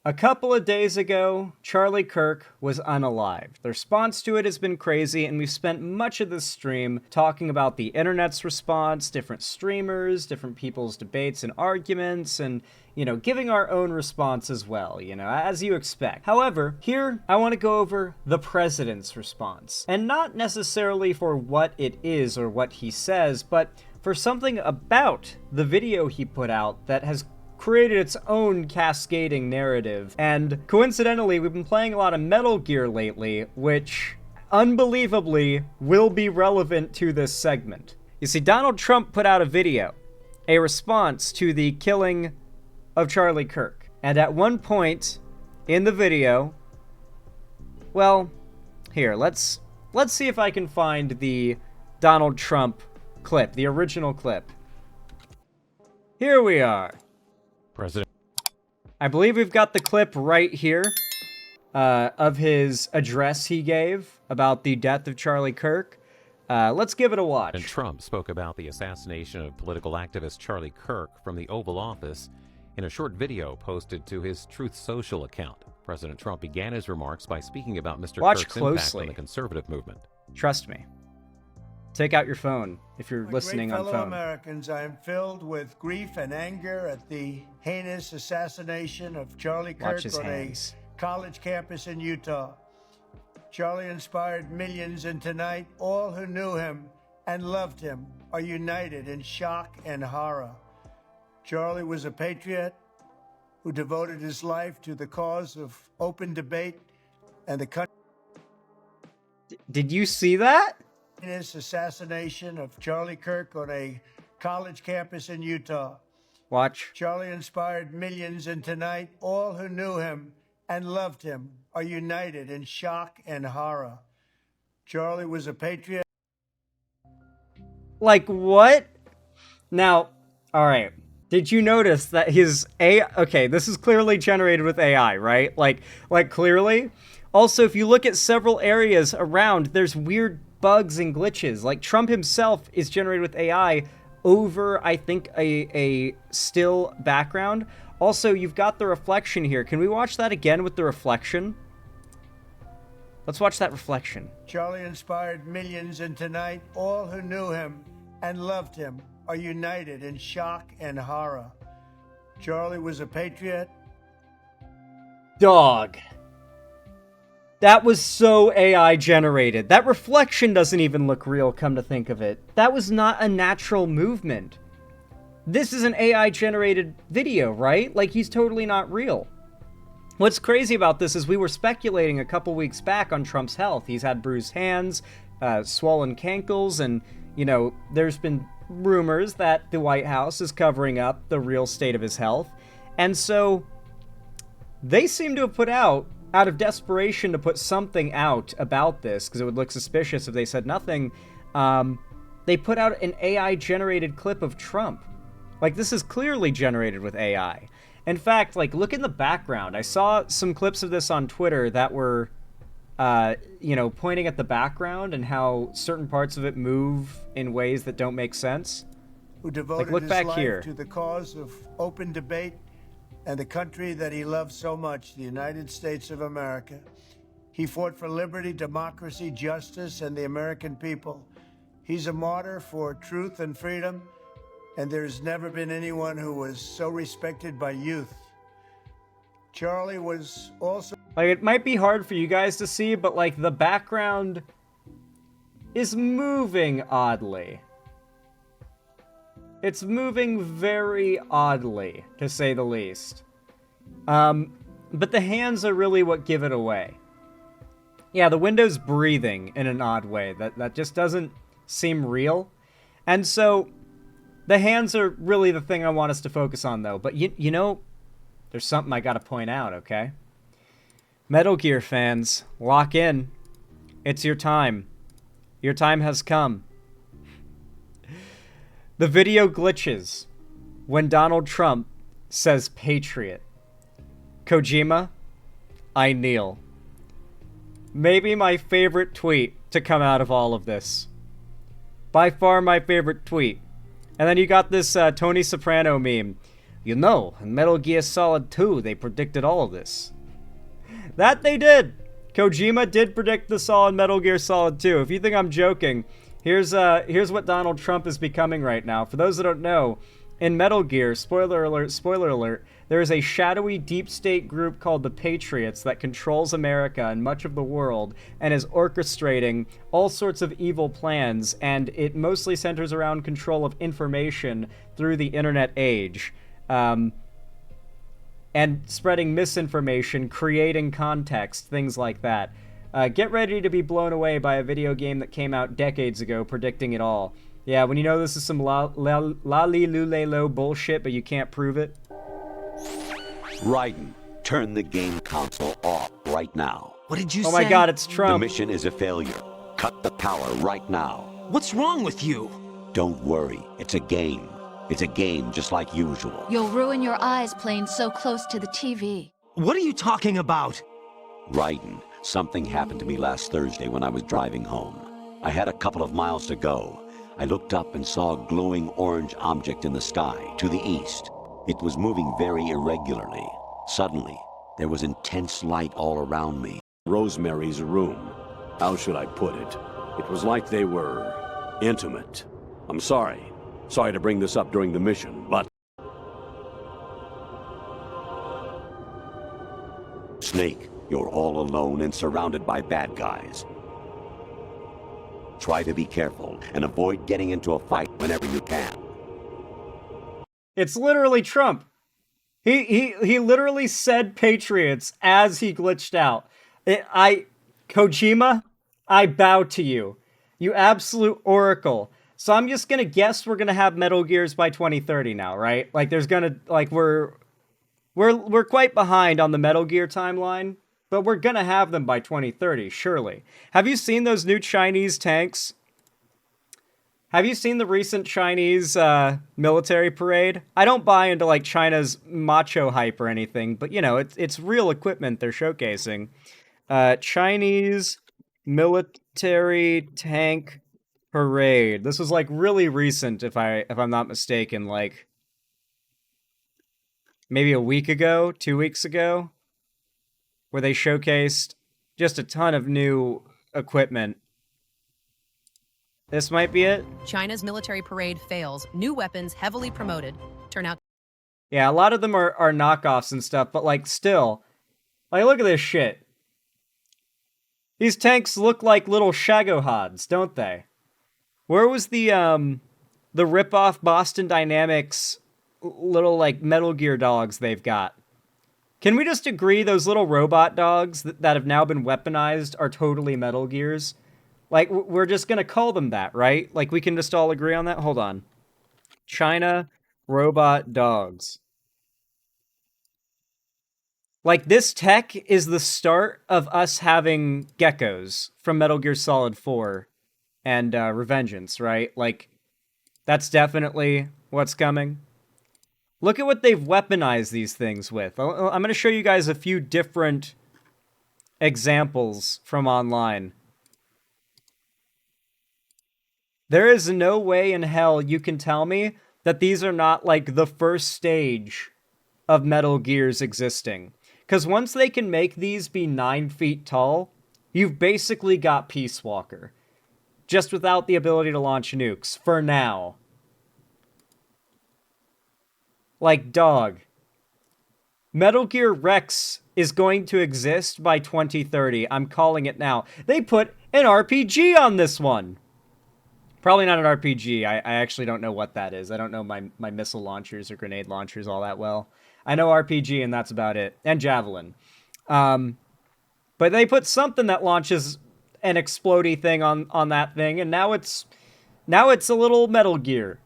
A couple of days ago, Charlie Kirk was unalived. The response to it has been crazy, and we've spent much of this stream talking about the internet's response, different streamers, different people's debates and arguments, and, giving our own response as well, as you expect. However, here, I want to go over the president's response. And not necessarily for what it is or what he says, but for something about the video he put out that has created its own cascading narrative. And coincidentally, we've been playing a lot of Metal Gear lately, which unbelievably will be relevant to this segment. You see, Donald Trump put out a video, a response to the killing of Charlie Kirk. And at one point in the video, well, here, let's see if I can find the Donald Trump clip, the original clip. Here we are. President. I believe we've got the clip right here of his address he gave about the death of Charlie Kirk. Let's give it a watch. And Trump spoke about the assassination of political activist Charlie Kirk from the Oval Office in a short video posted to his Truth Social account. President Trump began his remarks by speaking about Mr. Watch Kirk's closely. impact on the conservative movement. Trust me. Take out your phone if you're listening on fellow phone. Americans, I am filled with grief and anger at the heinous assassination of Charlie Kirk on a college campus in Utah. Charlie inspired millions, and tonight all who knew him and loved him are united in shock and horror. Charlie was a patriot who devoted his life to the cause of open debate and the country. Did you see that? His assassination of Charlie Kirk on a college campus in Utah. Watch. Charlie inspired millions, and tonight all who knew him and loved him are united in shock and horror. Charlie was a patriot. Like, what? Now, alright. Did you notice that his okay, this is clearly generated with AI, right? Like clearly. Also, if you look at several areas around, there's weird bugs and glitches. Like, Trump himself is generated with AI over, I think, a still background. Also, you've got the reflection here. Can we watch that again with the reflection? Let's watch that reflection. Charlie inspired millions, and tonight all who knew him and loved him are united in shock and horror. Charlie was a patriot. Dog. That was so AI generated. That reflection doesn't even look real, come to think of it. That was not a natural movement. This is an AI generated video, right? Like, he's totally not real. What's crazy about this is we were speculating a couple weeks back on Trump's health. He's had bruised hands, swollen cankles, and, there's been rumors that the White House is covering up the real state of his health. And so they seem to have put out of desperation to put something out about this, because it would look suspicious if they said nothing, they put out an AI-generated clip of Trump. Like, this is clearly generated with AI. In fact, like, look in the background. I saw some clips of this on Twitter that were, pointing at the background and how certain parts of it move in ways that don't make sense. Who devoted look his back life here. to the cause of open debate and the country that he loved so much, the United States of America. He fought for liberty, democracy, justice, and the American people. He's a martyr for truth and freedom, and there's never been anyone who was so respected by youth. Charlie was also... Like, it might be hard for you guys to see, but, like, the background is moving oddly. It's moving very oddly, to say the least. But the hands are really what give it away. Yeah, the window's breathing in an odd way. That just doesn't seem real. And so, the hands are really the thing I want us to focus on, though. But, there's something I gotta point out, okay? Metal Gear fans, lock in. It's your time. Your time has come. The video glitches when Donald Trump says patriot. Kojima, I kneel. Maybe my favorite tweet to come out of all of this. By far my favorite tweet. And then you got this Tony Soprano meme. You know, in Metal Gear Solid 2, they predicted all of this. That they did! Kojima did predict this all in Metal Gear Solid 2. If you think I'm joking, here's what Donald Trump is becoming right now. For those that don't know, in Metal Gear, spoiler alert, there is a shadowy deep state group called the Patriots that controls America and much of the world and is orchestrating all sorts of evil plans, and it mostly centers around control of information through the internet age. And spreading misinformation, creating context, things like that. Get ready to be blown away by a video game that came out decades ago predicting it all. Yeah, when you know this is some lolly-lulelo bullshit, but you can't prove it. Raiden, turn the game console off right now. What did you say? Oh my god, it's Trump. The mission is a failure. Cut the power right now. What's wrong with you? Don't worry, it's a game. It's a game just like usual. You'll ruin your eyes playing so close to the TV. What are you talking about? Raiden, something happened to me last Thursday when I was driving home. I had a couple of miles to go. I looked up and saw a glowing orange object in the sky to the east. It was moving very irregularly. Suddenly, there was intense light all around me. Rosemary's room. How should I put it? It was like they were intimate. I'm sorry. Sorry to bring this up during the mission, but... Snake, you're all alone and surrounded by bad guys. Try to be careful and avoid getting into a fight whenever you can. It's literally Trump. He literally said Patriots as he glitched out. Kojima, I bow to you. You absolute oracle. So I'm just gonna guess we're gonna have Metal Gears by 2030 now, right? Like there's gonna, like we're quite behind on the Metal Gear timeline, but we're gonna have them by 2030, surely. Have you seen those new Chinese tanks? Have you seen the recent Chinese military parade? I don't buy into like China's macho hype or anything, but you know, it's real equipment they're showcasing. Chinese military tank parade. This was like really recent, if I'm not mistaken, like maybe a week ago, 2 weeks ago, where they showcased just a ton of new equipment. This might be it. China's military parade fails. New weapons heavily promoted turn out. Yeah, a lot of them are knockoffs and stuff, but like still, like look at this shit. These tanks look like little Shagohods, don't they? Where was the rip-off Boston Dynamics little like Metal Gear dogs they've got? Can we just agree those little robot dogs that have now been weaponized are totally Metal Gears? Like, we're just gonna call them that, right? Like, we can just all agree on that? Hold on. China robot dogs. Like, this tech is the start of us having geckos from Metal Gear Solid 4 and Revengeance, right? Like, that's definitely what's coming. Look at what they've weaponized these things with. I'm going to show you guys a few different examples from online. There is no way in hell you can tell me that these are not, like, the first stage of Metal Gears existing. Because once they can make these be 9 feet tall, you've basically got Peace Walker. Just without the ability to launch nukes, for now. Like, dog. Metal Gear Rex is going to exist by 2030. I'm calling it now. They put an RPG on this one. Probably not an RPG. I actually don't know what that is. I don't know my missile launchers or grenade launchers all that well. I know RPG, and that's about it. And Javelin. But they put something that launches an explodey thing on that thing, and now it's a little Metal Gear.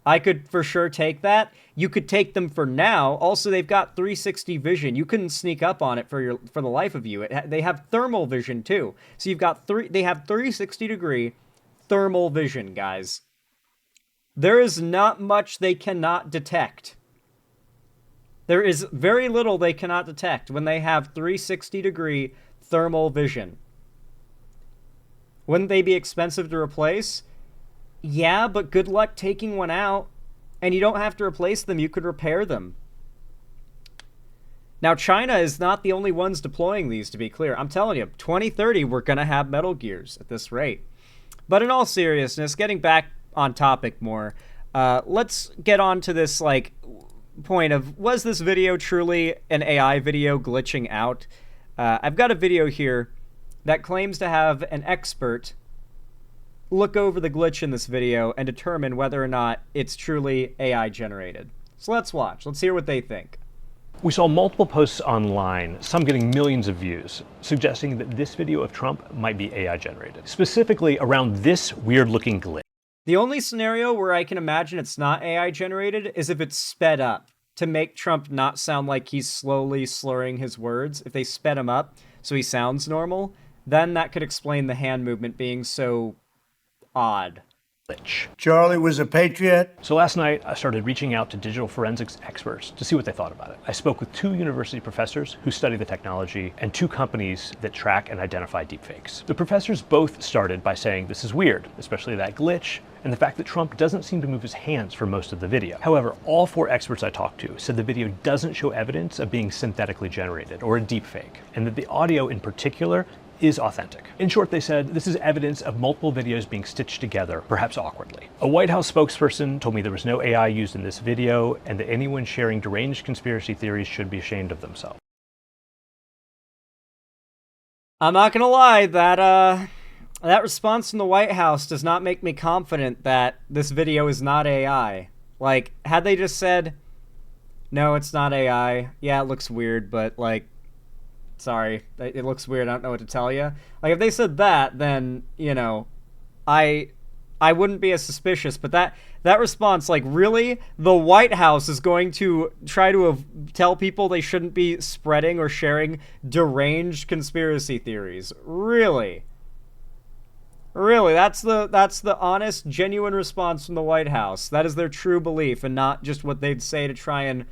I could for sure take that. You could take them for now. Also, they've got 360 vision. You couldn't sneak up on it for the life of you. They have thermal vision too. So you've got they have 360 degree thermal vision, guys. There is not much they cannot detect. There is very little they cannot detect when they have 360 degree thermal vision. Wouldn't they be expensive to replace? Yeah, but good luck taking one out. And you don't have to replace them, you could repair them. Now, China is not the only ones deploying these, to be clear. I'm telling you, 2030, we're going to have Metal Gears at this rate. But in all seriousness, getting back on topic more, let's get on to this, like, point of, was this video truly an AI video glitching out? I've got a video here that claims to have an expert look over the glitch in this video and determine whether or not it's truly AI generated. So let's watch. Let's hear what they think. We saw multiple posts online, some getting millions of views, suggesting that this video of Trump might be AI generated, specifically around this weird-looking glitch. The only scenario where I can imagine it's not AI generated is if it's sped up to make Trump not sound like he's slowly slurring his words. If they sped him up so he sounds normal, then that could explain the hand movement being so odd. Charlie was a patriot. So last night, I started reaching out to digital forensics experts to see what they thought about it. I spoke with 2 university professors who study the technology and 2 companies that track and identify deepfakes. The professors both started by saying this is weird, especially that glitch, and the fact that Trump doesn't seem to move his hands for most of the video. However, all 4 experts I talked to said the video doesn't show evidence of being synthetically generated or a deepfake, and that the audio in particular is authentic. In short, they said this is evidence of multiple videos being stitched together, perhaps awkwardly. A White House spokesperson told me there was no AI used in this video and that anyone sharing deranged conspiracy theories should be ashamed of themselves. I'm not gonna lie, that response from the White House does not make me confident that this video is not AI. Like, had they just said, no, it's not AI, yeah, it looks weird, but, like, sorry, it looks weird, I don't know what to tell you. Like, if they said that, then, you know, I wouldn't be as suspicious, but that response, like, really? The White House is going to try to tell people they shouldn't be spreading or sharing deranged conspiracy theories? Really? Really, that's the honest, genuine response from the White House. That is their true belief, and not just what they'd say to try and,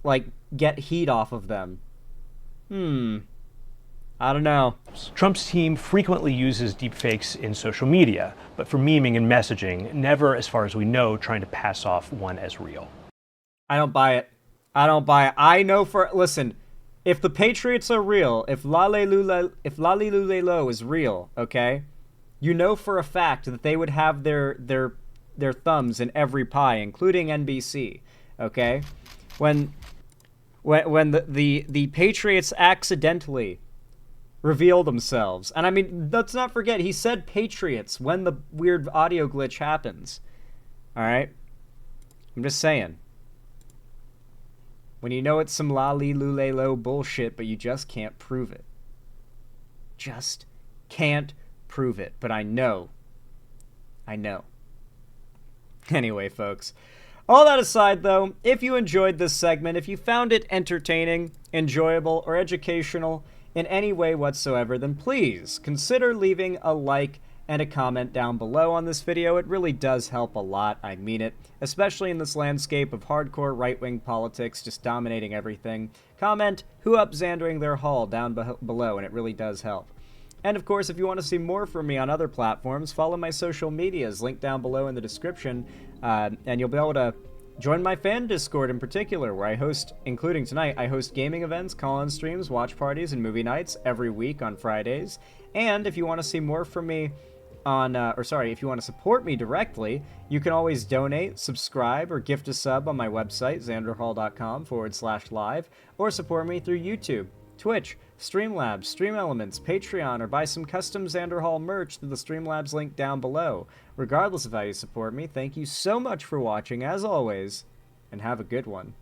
like, get heat off of them. I don't know. Trump's team frequently uses deepfakes in social media, but for memeing and messaging, never, as far as we know, trying to pass off one as real. I don't buy it. I don't buy it. I know listen, if the Patriots are real, if Lale Lulelo is real, okay, you know for a fact that they would have their thumbs in every pie, including NBC, okay? When the Patriots accidentally reveal themselves, and I mean, let's not forget, he said Patriots when the weird audio glitch happens, all right? I'm just saying. When you know it's some lali-lulelo bullshit, but you just can't prove it. Just can't prove it, but I know. I know. Anyway, folks. All that aside, though, if you enjoyed this segment, if you found it entertaining, enjoyable, or educational in any way whatsoever, then please consider leaving a like and a comment down below on this video. It really does help a lot, I mean it, especially in this landscape of hardcore right-wing politics just dominating everything. Comment, who up Xandering their haul down below, and it really does help. And of course, if you want to see more from me on other platforms, follow my social medias, linked down below in the description, and you'll be able to join my fan Discord in particular, where I host, including tonight, I host gaming events, call-in streams, watch parties, and movie nights every week on Fridays. And if you want to see more from me on, if you want to support me directly, you can always donate, subscribe, or gift a sub on my website, xanderhall.com/live, or support me through YouTube, Twitch, Streamlabs, Stream Elements, Patreon, or buy some custom Xander Hall merch through the Streamlabs link down below. Regardless of how you support me, thank you so much for watching, as always, and have a good one.